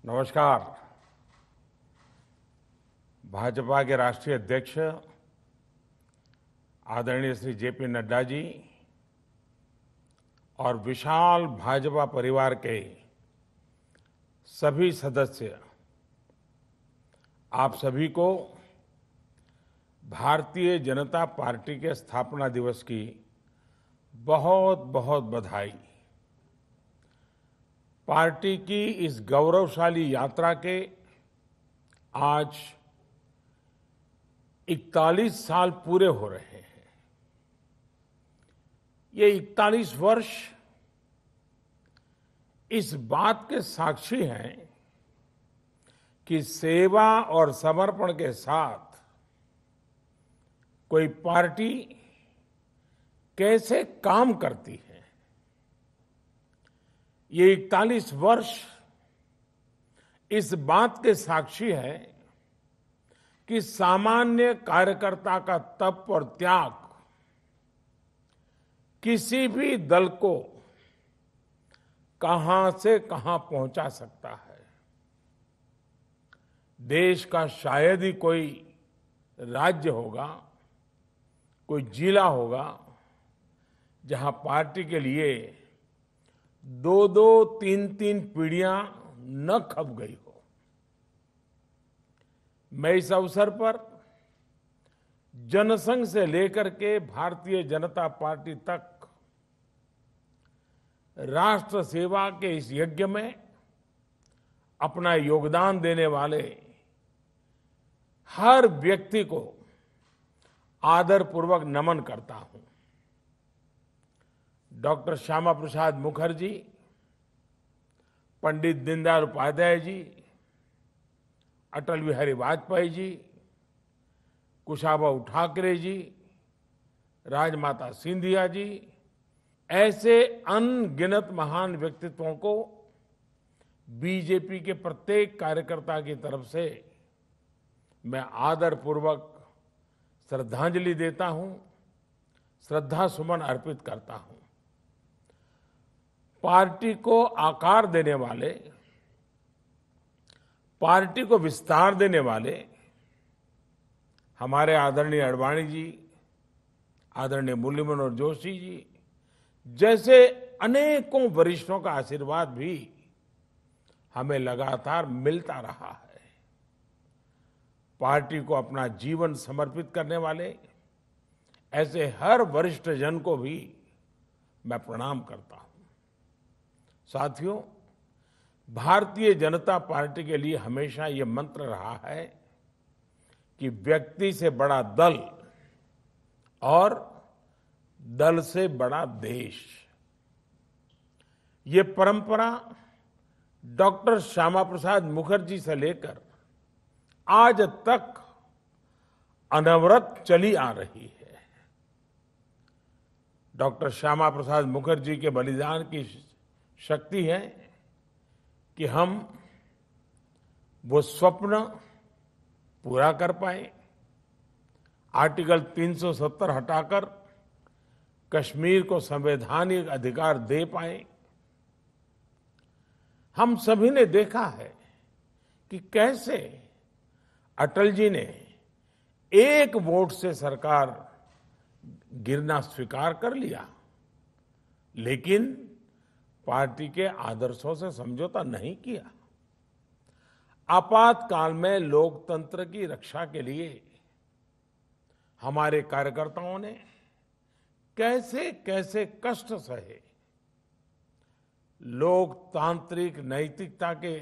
नमस्कार। भाजपा के राष्ट्रीय अध्यक्ष आदरणीय श्री जेपी नड्डा जी और विशाल भाजपा परिवार के सभी सदस्य, आप सभी को भारतीय जनता पार्टी के स्थापना दिवस की बहुत बहुत बधाई। पार्टी की इस गौरवशाली यात्रा के आज 41 साल पूरे हो रहे हैं। ये 41 वर्ष इस बात के साक्षी हैं कि सेवा और समर्पण के साथ कोई पार्टी कैसे काम करती है। ये 41 वर्ष इस बात के साक्षी है कि सामान्य कार्यकर्ता का तप और त्याग किसी भी दल को कहां से कहां पहुंचा सकता है। देश का शायद ही कोई राज्य होगा, कोई जिला होगा जहां पार्टी के लिए 2-2, 3-3 पीढ़ियां न खप गई हो। मैं इस अवसर पर जनसंघ से लेकर के भारतीय जनता पार्टी तक राष्ट्र सेवा के इस यज्ञ में अपना योगदान देने वाले हर व्यक्ति को आदरपूर्वक नमन करता हूं। डॉक्टर श्यामा प्रसाद मुखर्जी, पंडित दीनदयाल उपाध्याय जी, अटल बिहारी वाजपेयी जी, कुशाभाऊ ठाकरे जी, राजमाता सिंधिया जी, ऐसे अनगिनत महान व्यक्तित्वों को बीजेपी के प्रत्येक कार्यकर्ता की तरफ से मैं आदरपूर्वक श्रद्धांजलि देता हूं, श्रद्धा सुमन अर्पित करता हूं। पार्टी को आकार देने वाले, पार्टी को विस्तार देने वाले हमारे आदरणीय अडवाणी जी, आदरणीय मुरली मनोहर जोशी जी जैसे अनेकों वरिष्ठों का आशीर्वाद भी हमें लगातार मिलता रहा है। पार्टी को अपना जीवन समर्पित करने वाले ऐसे हर वरिष्ठ जन को भी मैं प्रणाम करता हूं। साथियों, भारतीय जनता पार्टी के लिए हमेशा ये मंत्र रहा है कि व्यक्ति से बड़ा दल और दल से बड़ा देश। ये परंपरा डॉक्टर श्यामा प्रसाद मुखर्जी से लेकर आज तक अनवरत चली आ रही है। डॉक्टर श्यामा प्रसाद मुखर्जी के बलिदान की शक्ति है कि हम वो स्वप्न पूरा कर पाए। आर्टिकल 370 हटाकर कश्मीर को संवैधानिक अधिकार दे पाए। हम सभी ने देखा है कि कैसे अटल जी ने एक वोट से सरकार गिरना स्वीकार कर लिया, लेकिन पार्टी के आदर्शों से समझौता नहीं किया। आपातकाल में लोकतंत्र की रक्षा के लिए हमारे कार्यकर्ताओं ने कैसे कैसे कष्ट सहे। लोकतांत्रिक नैतिकता के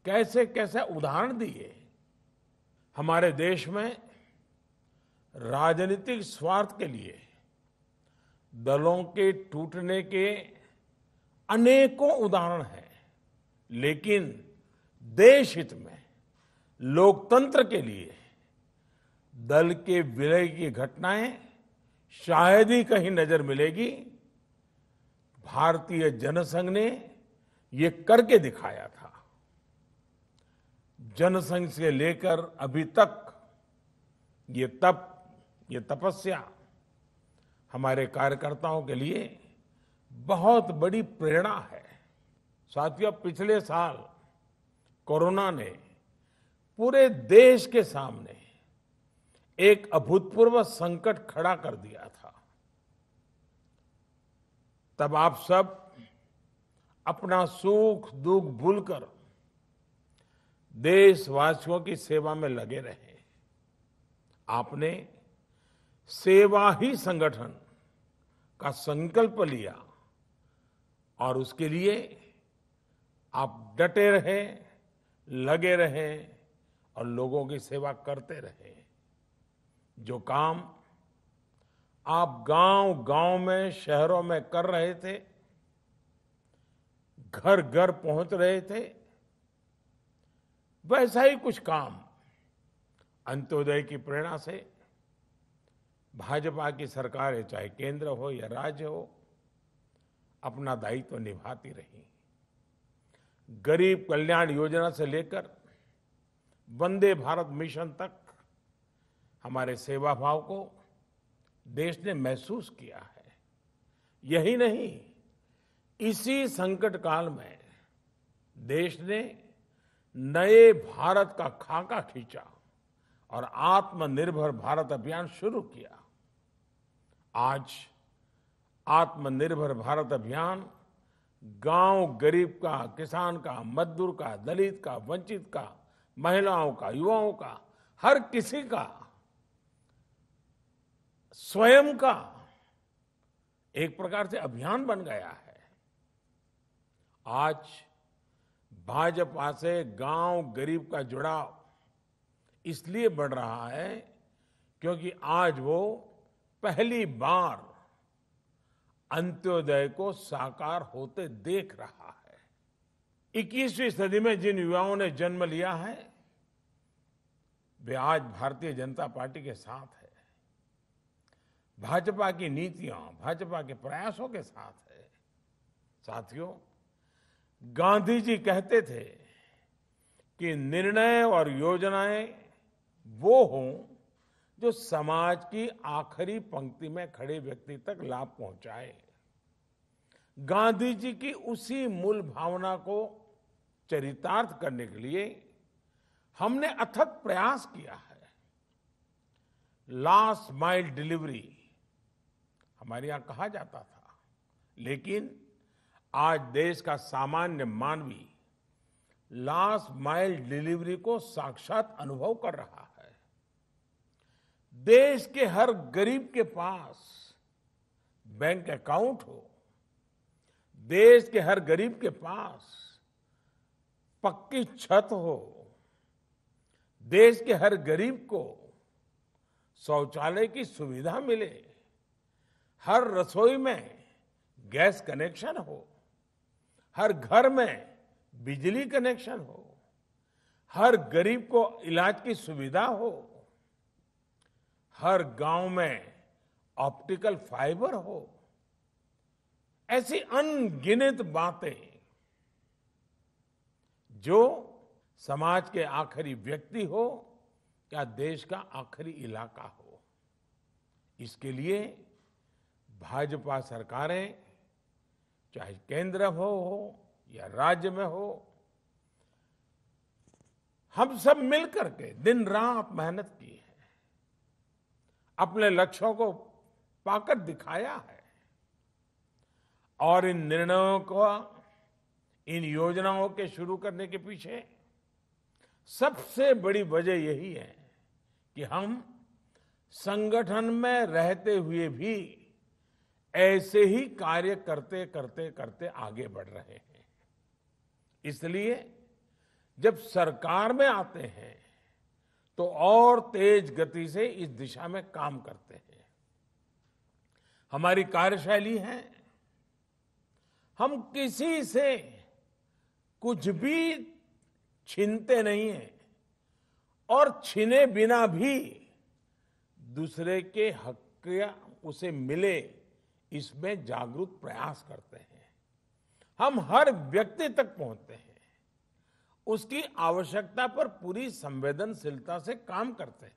कैसे कैसे उदाहरण दिए। हमारे देश में राजनीतिक स्वार्थ के लिए दलों के टूटने के अनेकों उदाहरण हैं, लेकिन देश हित में लोकतंत्र के लिए दल के विलय की घटनाएं शायद ही कहीं नजर मिलेगी। भारतीय जनसंघ ने ये करके दिखाया था। जनसंघ से लेकर अभी तक ये तप, ये तपस्या हमारे कार्यकर्ताओं के लिए बहुत बड़ी प्रेरणा है। साथियों, पिछले साल कोरोना ने पूरे देश के सामने एक अभूतपूर्व संकट खड़ा कर दिया था। तब आप सब अपना सुख दुख भूलकर देशवासियों की सेवा में लगे रहे। आपने सेवा ही संगठन का संकल्प लिया और उसके लिए आप डटे रहे, लगे रहे और लोगों की सेवा करते रहे। जो काम आप गांव-गांव में, शहरों में कर रहे थे, घर घर पहुंच रहे थे, वैसा ही कुछ काम अंत्योदय की प्रेरणा से भाजपा की सरकारें, चाहे केंद्र हो या राज्य हो, अपना दायित्व निभाती रही। गरीब कल्याण योजना से लेकर वंदे भारत मिशन तक हमारे सेवा भाव को देश ने महसूस किया है। यही नहीं, इसी संकट काल में देश ने नए भारत का खाका खींचा और आत्मनिर्भर भारत अभियान शुरू किया। आज आत्मनिर्भर भारत अभियान गांव गरीब का, किसान का, मजदूर का, दलित का, वंचित का, महिलाओं का, युवाओं का, हर किसी का स्वयं का एक प्रकार से अभियान बन गया है। आज भाजपा से गांव गरीब का जुड़ाव इसलिए बढ़ रहा है क्योंकि आज वो पहली बार अंत्योदय को साकार होते देख रहा है। 21वीं सदी में जिन युवाओं ने जन्म लिया है, वे आज भारतीय जनता पार्टी के साथ है, भाजपा की नीतियां, भाजपा के प्रयासों के साथ है। साथियों, गांधी जी कहते थे कि निर्णय और योजनाएं वो हों जो समाज की आखिरी पंक्ति में खड़े व्यक्ति तक लाभ पहुंचाए। गांधी जी की उसी मूल भावना को चरितार्थ करने के लिए हमने अथक प्रयास किया है। लास्ट माइल डिलीवरी हमारे यहां कहा जाता था, लेकिन आज देश का सामान्य मानवी लास्ट माइल डिलीवरी को साक्षात अनुभव कर रहा है। देश के हर गरीब के पास बैंक अकाउंट हो, देश के हर गरीब के पास पक्की छत हो, देश के हर गरीब को शौचालय की सुविधा मिले, हर रसोई में गैस कनेक्शन हो, हर घर में बिजली कनेक्शन हो, हर गरीब को इलाज की सुविधा हो, हर गांव में ऑप्टिकल फाइबर हो। ऐसी अनगिनत बातें जो समाज के आखिरी व्यक्ति हो या देश का आखिरी इलाका हो, इसके लिए भाजपा सरकारें, चाहे केंद्र हो या राज्य में हो, हम सब मिलकर के दिन रात मेहनत की है, अपने लक्ष्यों को पाकर दिखाया है। और इन निर्णयों को, इन योजनाओं के शुरू करने के पीछे सबसे बड़ी वजह यही है कि हम संगठन में रहते हुए भी ऐसे ही कार्य करते करते करते आगे बढ़ रहे हैं। इसलिए जब सरकार में आते हैं तो और तेज गति से इस दिशा में काम करते हैं। हमारी कार्यशैली है, हम किसी से कुछ भी छीनते नहीं हैं और छीने बिना भी दूसरे के हक या उसे मिले, इसमें जागरूक प्रयास करते हैं। हम हर व्यक्ति तक पहुंचते हैं, उसकी आवश्यकता पर पूरी संवेदनशीलता से काम करते हैं।